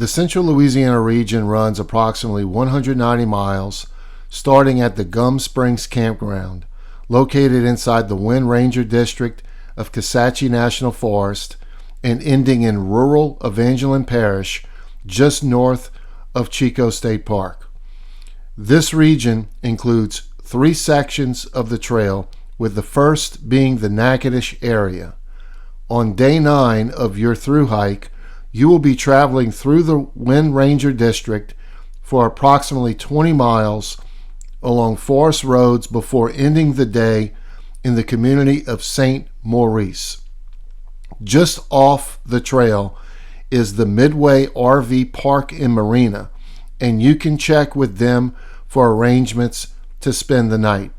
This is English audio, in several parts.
The Central Louisiana region runs approximately 190 miles, starting at the Gum Springs Campground, located inside the Winn Ranger District of Kisatchie National Forest, and ending in rural Evangeline Parish, just north of Chicot State Park. This region includes 3 sections of the trail, with the first being the Natchitoches Area. On day 9 of your through hike, you will be traveling through the Winn Ranger District for approximately 20 miles along forest roads before ending the day in the community of St. Maurice. Just off the trail is the Midway RV Park and Marina, and you can check with them for arrangements to spend the night.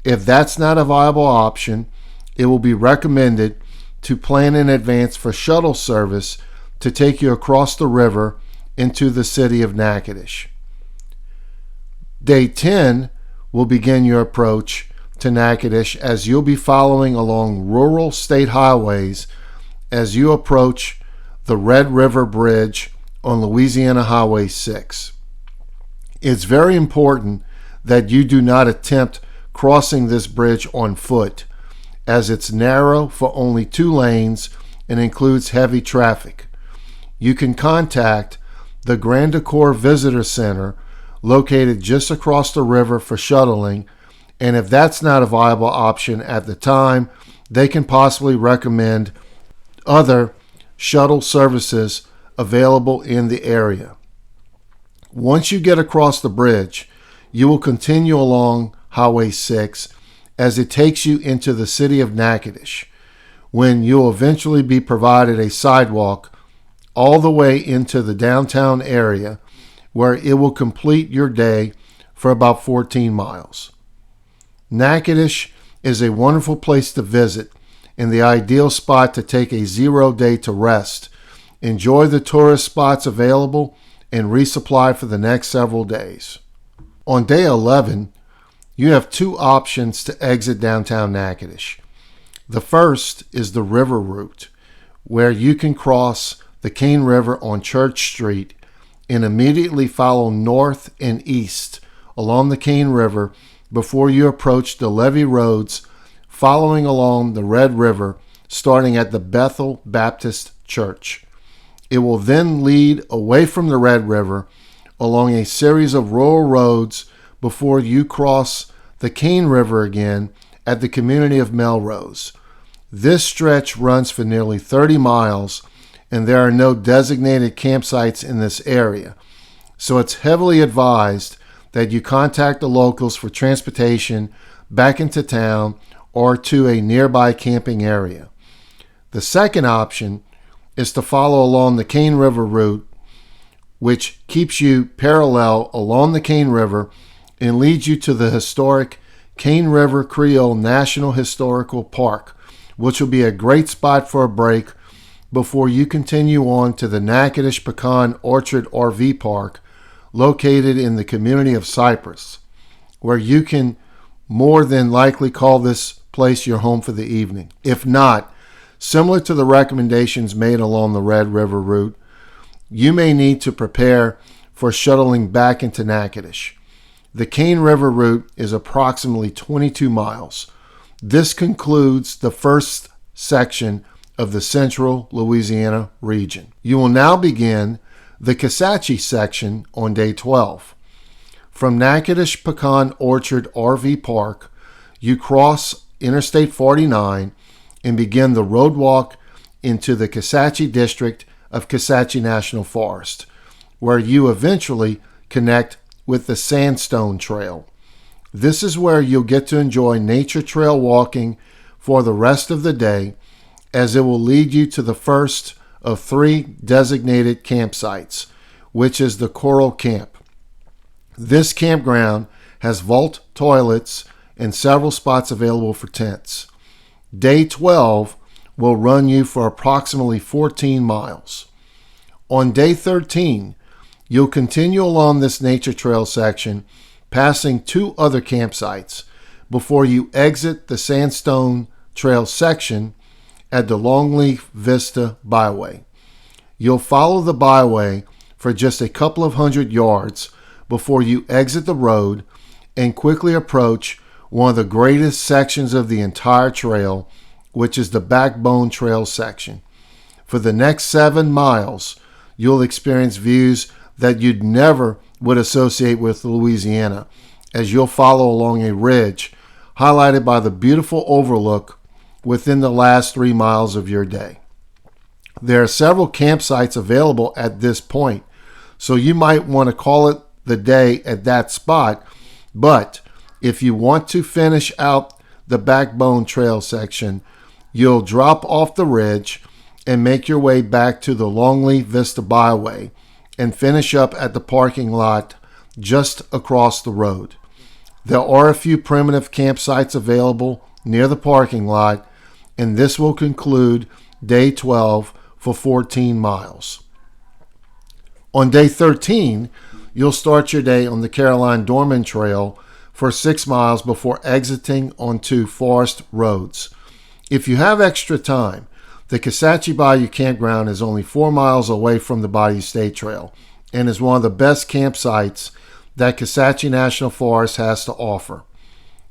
If that's not a viable option, it will be recommended to plan in advance for shuttle service to take you across the river into the city of Natchitoches. Day 10 will begin your approach to Natchitoches as you'll be following along rural state highways as you approach the Red River Bridge on Louisiana Highway 6. It's very important that you do not attempt crossing this bridge on foot, as it's narrow for only 2 lanes and includes heavy traffic. You can contact the Grand Decor Visitor Center located just across the river for shuttling, and if that's not a viable option at the time, they can possibly recommend other shuttle services available in the area. Once you get across the bridge, you will continue along Highway 6 as it takes you into the city of Natchitoches, when you'll eventually be provided a sidewalk all the way into the downtown area, where it will complete your day for about 14 miles. Natchitoches is a wonderful place to visit and the ideal spot to take a 0 day to rest, enjoy the tourist spots available, and resupply for the next several days. On day 11, you have 2 options to exit downtown Natchitoches. The first is the river route, where you can cross the Cane River on Church Street and immediately follow north and east along the Cane River before you approach the levee roads following along the Red River, starting at the Bethel Baptist Church. It will then lead away from the Red River along a series of rural roads before you cross the Cane River again at the community of Melrose. This stretch runs for nearly 30 miles, and there are no designated campsites in this area, so it's heavily advised that you contact the locals for transportation back into town or to a nearby camping area. The second option is to follow along the Cane River route, which keeps you parallel along the Cane River and leads you to the historic Cane River Creole National Historical Park, which will be a great spot for a break before you continue on to the Natchitoches Pecan Orchard RV Park, located in the community of Cypress, where you can more than likely call this place your home for the evening. If not, similar to the recommendations made along the Red River route, you may need to prepare for shuttling back into Natchitoches. The Cane River route is approximately 22 miles. This concludes the first section of the Central Louisiana region. You will now begin the Kisatchie section on day 12. From Natchitoches Pecan Orchard RV Park, you cross Interstate 49 and begin the road walk into the Kisatchie district of Kisatchie National Forest, where you eventually connect with the Sandstone Trail. This is where you'll get to enjoy nature trail walking for the rest of the day, as it will lead you to the first of 3 designated campsites, which is the Coral Camp. This campground has vault toilets and several spots available for tents. Day 12 will run you for approximately 14 miles. On day 13, you'll continue along this nature trail section, passing 2 other campsites before you exit the Sandstone Trail section at the Longleaf Vista Byway. You'll follow the byway for just a couple of hundred yards before you exit the road and quickly approach one of the greatest sections of the entire trail, which is the Backbone Trail section. For the next 7 miles, you'll experience views that you'd never would associate with Louisiana, as you'll follow along a ridge highlighted by the beautiful overlook within the last 3 miles of your day. There are several campsites available at this point, so you might want to call it the day at that spot, but if you want to finish out the Backbone Trail section, you'll drop off the ridge and make your way back to the Longleaf Vista Byway and finish up at the parking lot just across the road. There are a few primitive campsites available near the parking lot, and this will conclude day 12 for 14 miles. On day 13, you'll start your day on the Caroline-Dorman Trail for 6 miles before exiting onto forest roads. If you have extra time, the Kisatchie Bayou Campground is only 4 miles away from the Bayou State Trail and is one of the best campsites that Kisatchie National Forest has to offer.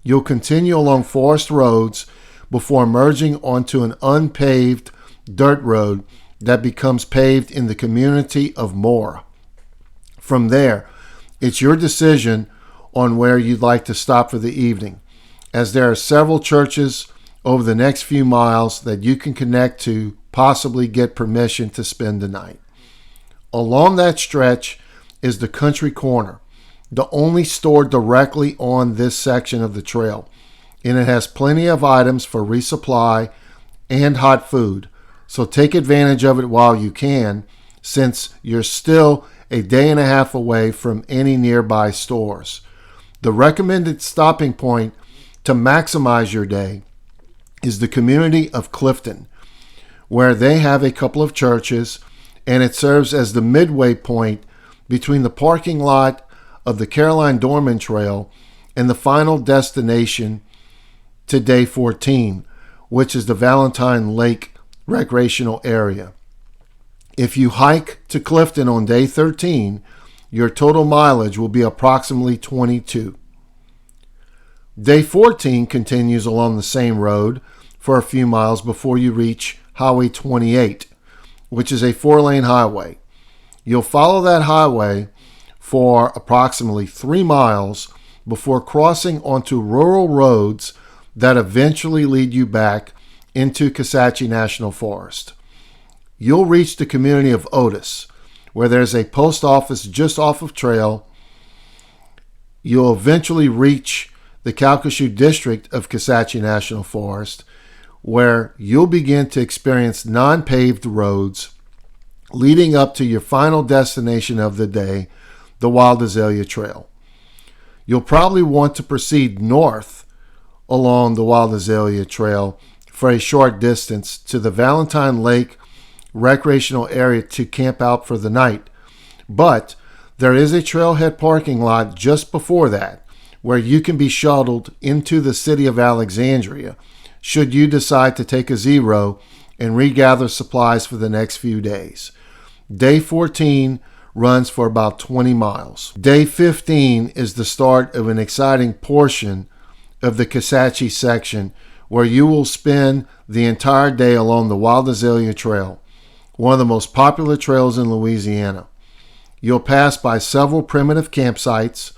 You'll continue along forest roads before merging onto an unpaved dirt road that becomes paved in the community of Moore. From there, it's your decision on where you'd like to stop for the evening, as there are several churches over the next few miles that you can connect to, possibly get permission to spend the night. Along that stretch is the Country Corner, the only store directly on this section of the trail, and it has plenty of items for resupply and hot food, so take advantage of it while you can, since you're still a day and a half away from any nearby stores. The recommended stopping point to maximize your day is the community of Clifton, where they have a couple of churches, and it serves as the midway point between the parking lot of the Caroline-Dorman Trail and the final destination to day 14, which is the Valentine Lake Recreational Area. If you hike to Clifton on day 13, your total mileage will be approximately 22. Day 14 continues along the same road for a few miles before you reach Highway 28, which is a 4-lane highway. You'll follow that highway for approximately 3 miles before crossing onto rural roads that eventually lead you back into Kisatchie National Forest. You'll reach the community of Otis, where there's a post office just off of trail. You'll eventually reach the Calcasieu district of Kisatchie National Forest, where you'll begin to experience non-paved roads leading up to your final destination of the day, the Wild Azalea Trail. You'll probably want to proceed north along the Wild Azalea Trail for a short distance to the Valentine Lake Recreational Area to camp out for the night, but there is a trailhead parking lot just before that where you can be shuttled into the city of Alexandria should you decide to take a zero and regather supplies for the next few days. Day 14 runs for about 20 miles. Day 15 is the start of an exciting portion of the Kisatchie section where you will spend the entire day along the Wild Azalea Trail, one of the most popular trails in Louisiana. You'll pass by several primitive campsites,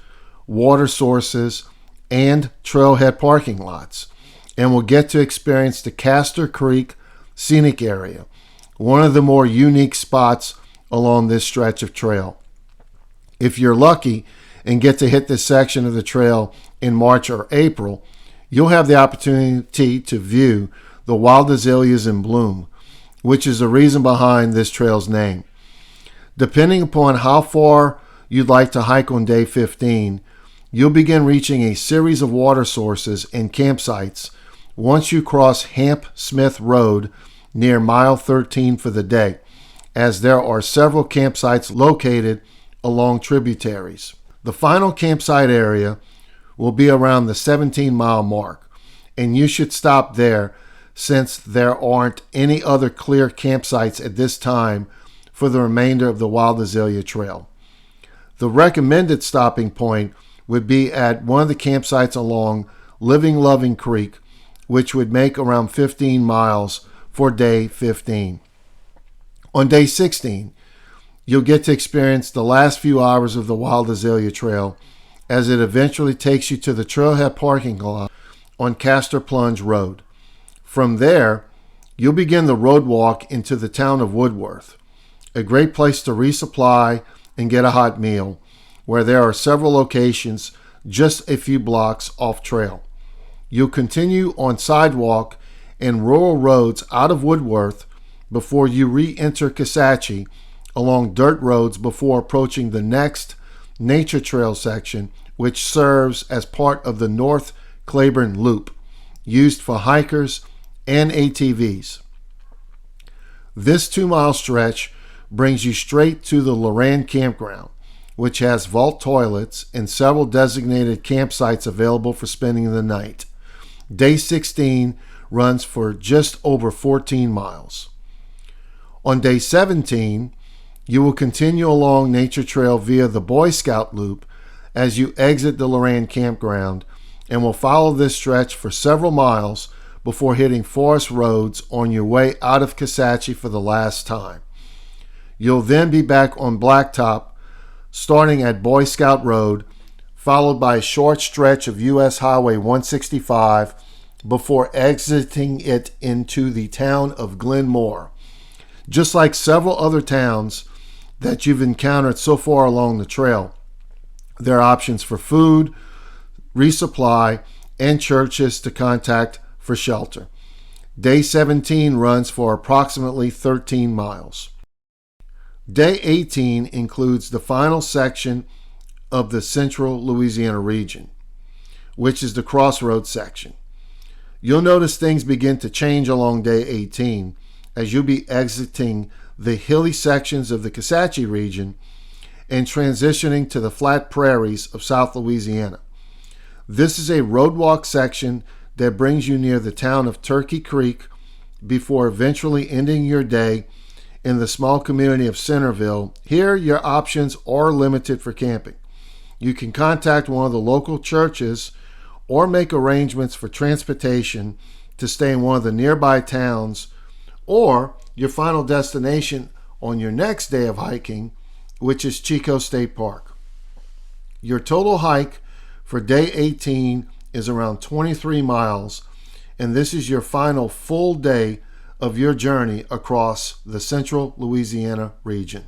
water sources, and trailhead parking lots, and will get to experience the Castor Creek Scenic Area, one of the more unique spots along this stretch of trail. If you're lucky and get to hit this section of the trail in March or April, you'll have the opportunity to view the wild azaleas in bloom, which is the reason behind this trail's name. Depending upon how far you'd like to hike on day 15, you'll begin reaching a series of water sources and campsites once you cross Hamp Smith Road near mile 13 for the day, as there are several campsites located along tributaries. The final campsite area will be around the 17-mile mark, and you should stop there since there aren't any other clear campsites at this time for the remainder of the Wild Azalea Trail. The recommended stopping point would be at one of the campsites along Living Loving Creek, which would make around 15 miles for day 15. On day 16, you'll get to experience the last few hours of the Wild Azalea Trail as it eventually takes you to the trailhead parking lot on Castor Plunge Road. From there, you'll begin the road walk into the town of Woodworth, a great place to resupply and get a hot meal, where there are several locations just a few blocks off trail. You'll continue on sidewalk and rural roads out of Woodworth before you re-enter Kisatchie along dirt roads before approaching the next nature trail section, which serves as part of the North Claiborne Loop, used for hikers and ATVs. This 2-mile stretch brings you straight to the Loran Campground, which has vault toilets and several designated campsites available for spending the night. Day 16 runs for just over 14 miles. On day 17, you will continue along Nature Trail via the Boy Scout Loop as you exit the Loran Campground, and will follow this stretch for several miles before hitting forest roads on your way out of Kisatchie for the last time. You'll then be back on Blacktop, starting at Boy Scout Road, followed by a short stretch of US Highway 165 before exiting it into the town of Glenmore. Just like several other towns that you've encountered so far along the trail, there are options for food, resupply, and churches to contact for shelter. Day 17 runs for approximately 13 miles. Day 18 includes the final section of the Central Louisiana region, which is the Crossroads Section. You'll notice things begin to change along day 18 as you'll be exiting the hilly sections of the Kisatchie region and transitioning to the flat prairies of South Louisiana. This is a roadwalk section that brings you near the town of Turkey Creek before eventually ending your day in the small community of Centerville. Here, your options are limited for camping. You can contact one of the local churches or make arrangements for transportation to stay in one of the nearby towns, or your final destination on your next day of hiking, which is Chicot State Park. Your total hike for day 18 is around 23 miles, and this is your final full day of your journey across the Central Louisiana region.